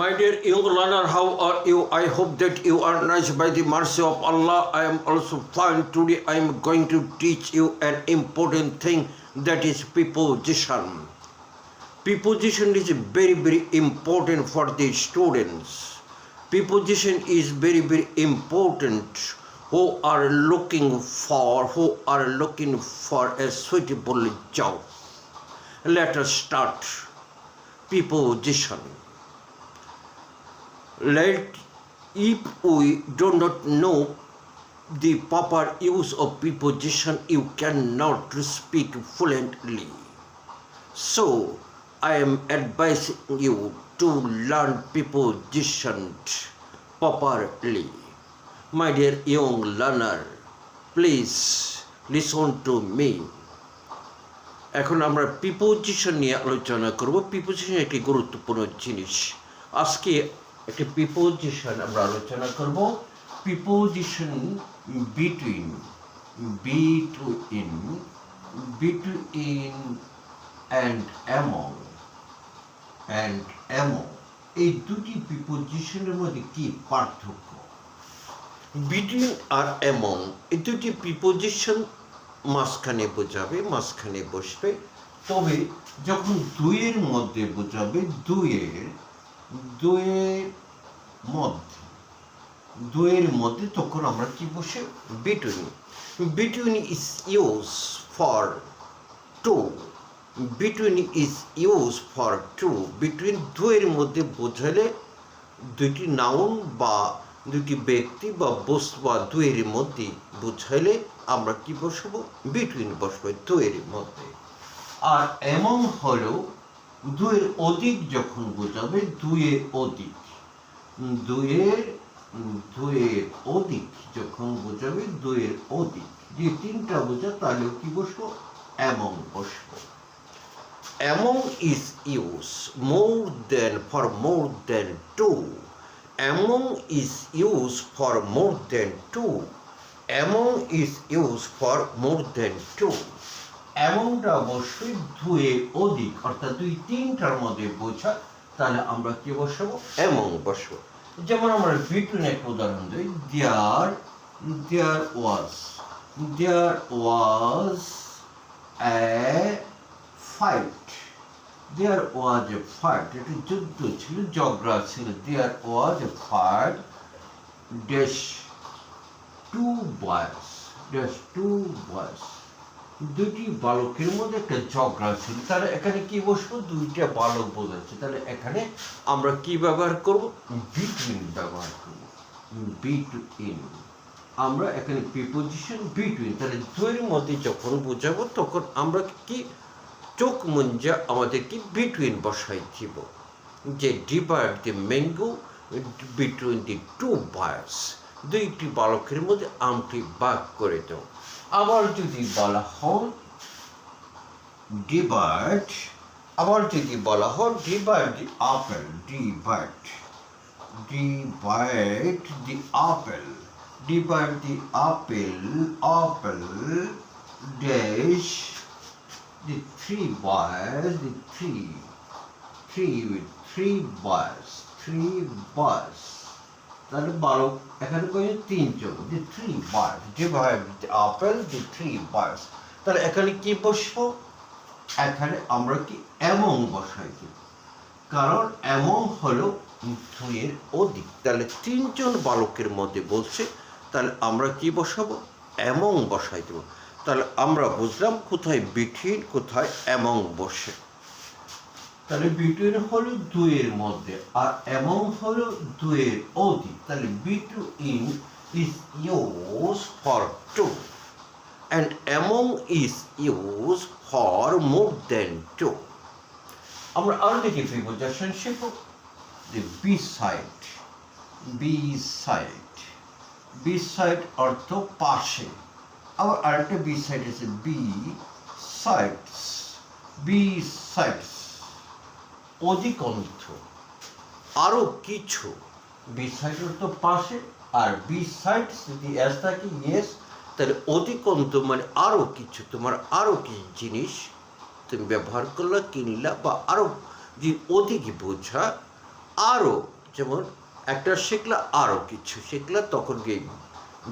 My dear young learner, how are you? I hope that you are nice by the mercy of Allah. I am also fine. Today I am going to teach you an important thing, that is preposition. Preposition is very important for the students. Preposition is very important who are looking for a suitable job. Let us start. Preposition. If we do not know the proper use of preposition, you cannot speak fluently. So, I am advising you to learn preposition properly. My dear young learner, please listen to me. এখন আমরা preposition নিয়ে আলোচনা করব। Preposition একটি গুরুত্বপূর্ণ জিনিস। আজকে একটি প্রিপোজিশন আমরা আলোচনা করব। প্রিপোজিশন বিটুইন অ্যান্ড অ্যামং এই দুটি প্রিপোজিশনের মধ্যে কি পার্থক্য? বিটুইন আর অ্যামং এই দুটি প্রিপোজিশন মাঝখানে বোঝাবে, মাঝখানে বসবে। তবে যখন দুইয়ের মধ্যে বোঝাবে, দুইয়ের মধ্যে তখন আমরা কি বসে? Between. Between is use for two. Between is use for two. Between দুইয়ের মধ্যে বোঝালে দুইটি নাউন বা দুটি ব্যক্তি বা বস্তু বা দুইয়ের মধ্যে বোঝাইলে আমরা কি বসবো? বিটুইন বসবো দুইয়ের মধ্যে। আর এমন হলো দুইয়ের অধিক যখন বোঝাবে, দুইয়ের অধিক যখন বোঝাবে, দুইয়ের অধিক যে তিনটা বোঝা, তাহলে কি বসবো? এমন বসবো। এমন is use for more than two. Among is used for more than two. Among is used for more than two. এমনটা অবশ্যই দুয়ে অধিক, অর্থাৎ দুই তিনটার মধ্যে বোঝা, তাহলে আমরা কি বসাবো? এমন বসবো। যেমন আমরা বিটুইন একটা উদাহরণ দিই। There was a fight. There was a fight. একটা যুদ্ধ ছিল, ঝগড়া ছিল। There was a fight. Two boys. দুটি বালকের মধ্যে একটা ঝগড়া ছিল। তাহলে এখানে কি বসবো? দুইটা বালক বোঝাচ্ছে। তাহলে এখানে আমরা কি ব্যবহার করব? বিটুইন ব্যবহার করব। বিটুইন। আমরা এখানে প্রিপোজিশন বিটুইন। তাহলে দুইয়ের মধ্যে যখন বোঝাবো তখন আমরা কি চোখ মুঞ্জা আমাদের কি বিটুইন বসাই দিব, যে divide the mango between the two boys. দুইটি বালকের মধ্যে আমটি ভাগ করে দাও। আবার যদি বলা হয় divide the apple. Divide the apple dash the three boys. তাহলে বালক এখানে কয়েছে তিনজন। the three boys divide the apple, the three boys. তাহলে এখানে কি বসবো? এখানে আমরা কি এমন বসাই দেব, কারণ এমন হলো দুইয়ের অধিক। তাহলে তিনজন বালকের মধ্যে বলছে, তাহলে আমরা কি বসাবো? এমন বসাই দেব। তাহলে আমরা বুঝলাম কোথায় বিটুইন, কোথায় এমং বসে। তাহলে বিটুইন হলো দুইয়ের মধ্যে, আর এমং হলো দুইয়ের অধিক। তাহলে between is use for two and among is used for more than two. আমরা আরো দেখি প্রিপোজিশন শিখব। the beside অর্থ পাশে। আবার আরেকটা বিসাইড আছে, বিসাইডস অধিকন্তু, আরো কিছু। বিসাইড অর্থ পাশে, আর বিসাইডস যদি এস থাকে ইয়েস, তাহলে অধিকন্তু মানে আরো কিছু। তোমার আরো কিছু জিনিস তুমি ব্যবহার করলা, কিনলা, বা আরো যে অধিক বোঝা আরও, যেমন একটা শিখলা আরও কিছু শিখলা, তখন গিয়ে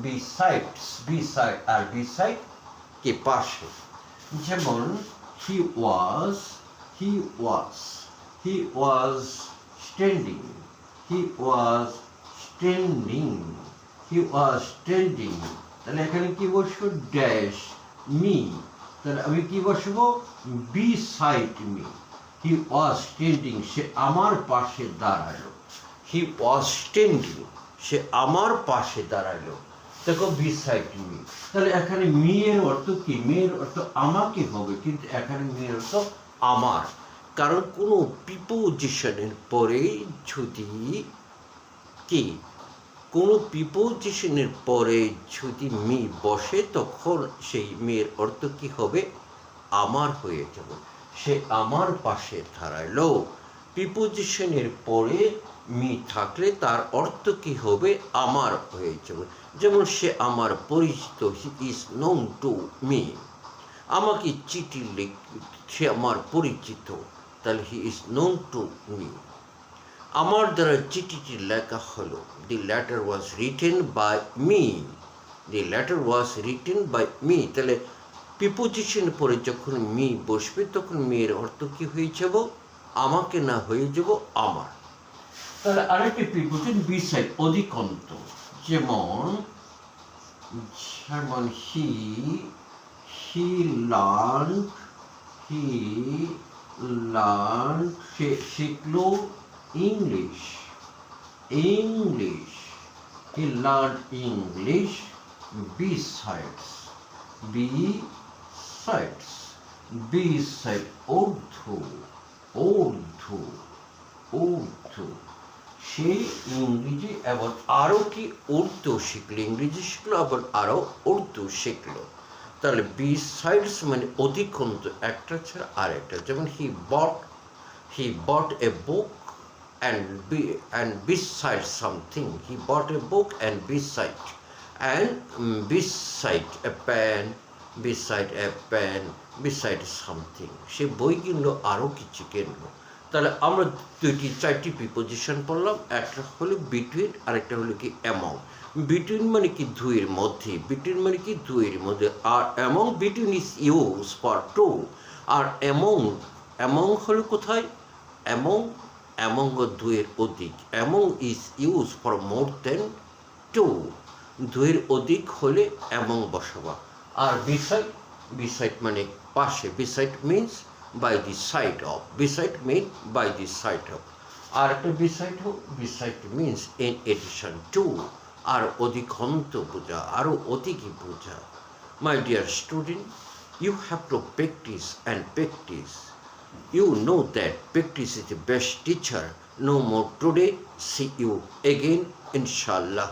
বিসাইডস, বিসাইড আর বিসাইড কে পাশে। যেমন he was, he was, he was standing, he was standing, he was standing. তাহলে এখানে কি বসবো? Dash me. তাহলে আমি কি বসবো? Beside me. He was standing, সে আমার পাশে দাঁড়ালো। হি ওয়াজ স্ট্যান্ডিং, সে আমার পাশে দাঁড়ালো। দেখো বিসাইড মি। তাহলে এখানে মি এর অর্থ কি? মেয়ের অর্থ আমাকে হবে, কিন্তু এখানে মেয়ের অর্থ আমার। কারণ কোনো প্রিপোজিশনের পরে যদি কি, কোনো প্রিপোজিশনের পরে যদি মি বসে, তখন সেই মেয়ের অর্থ কি হবে? আমার হয়ে যাবে। সে আমার পাশে দাঁড়ালো। প্রিপোজিশনের পরে মি থাকলে তার অর্থ কি হবে? আমার হয়ে যাবে। যেমন সে আমার পরিচিত, he is known to me. আমাকে চিঠি সে আমার পরিচিত, তাহলে he is known to me. আমার দ্বারা চিঠিটি লেখা হলো, the letter was written by me, the letter was written by me. তাহলে প্রিপোজিশন পরে যখন মি বসবে, তখন মেয়ের অর্থ কি হয়ে যাব? আমাকে না হয়ে যাব আমার। তাহলে আরেকটি প্রিপোজিশন বিসাইড, অধিকন্ত। যেমন হি, হি লার্ন, হি লার্ন, সে শিখলো English, English. He learn English besides, besides, beside Urdu, Urdu, Urdu. সে ইংরেজি এবং আরও কি উর্দু শিখলো, ইংরেজি শিখলো আবার আরও উর্দু শিখলো। তাহলে বিসাইডস মানে অধিকন্ত, একটা ছাড়া আরেকটা। যেমন হি বট এ বুক and beside something, he bought a book and beside a pen, beside a pen, beside something, সে বই কিনলো, আরও কিছু কিনলো। তাহলে আমরা চারটি প্রিপোজিশন পড়লাম। একটা হলো বিটুইন, আরেকটা হলো কি অ্যামং। বিটুইন মানে কি দুইয়ের মধ্যে, বিটুইন মানে কি দুইয়ের মধ্যে। আর among, between is use for two. আর অ্যামং হলো কোথায়? অ্যামং দুইয়ের অধিক। Among is use for more than two. দুইয়ের অধিক হলে অ্যামং বসাবা। আর বিসাইড মানে পাশে, beside means by the side of, beside mean by the side of. আর একটা beside means in addition to, আর অধিকন্ত বোঝা, আরও অধিকই বোঝা। My dear student, you have to practice and practice. You know that practice is the best teacher. No more today. See you again, inshallah.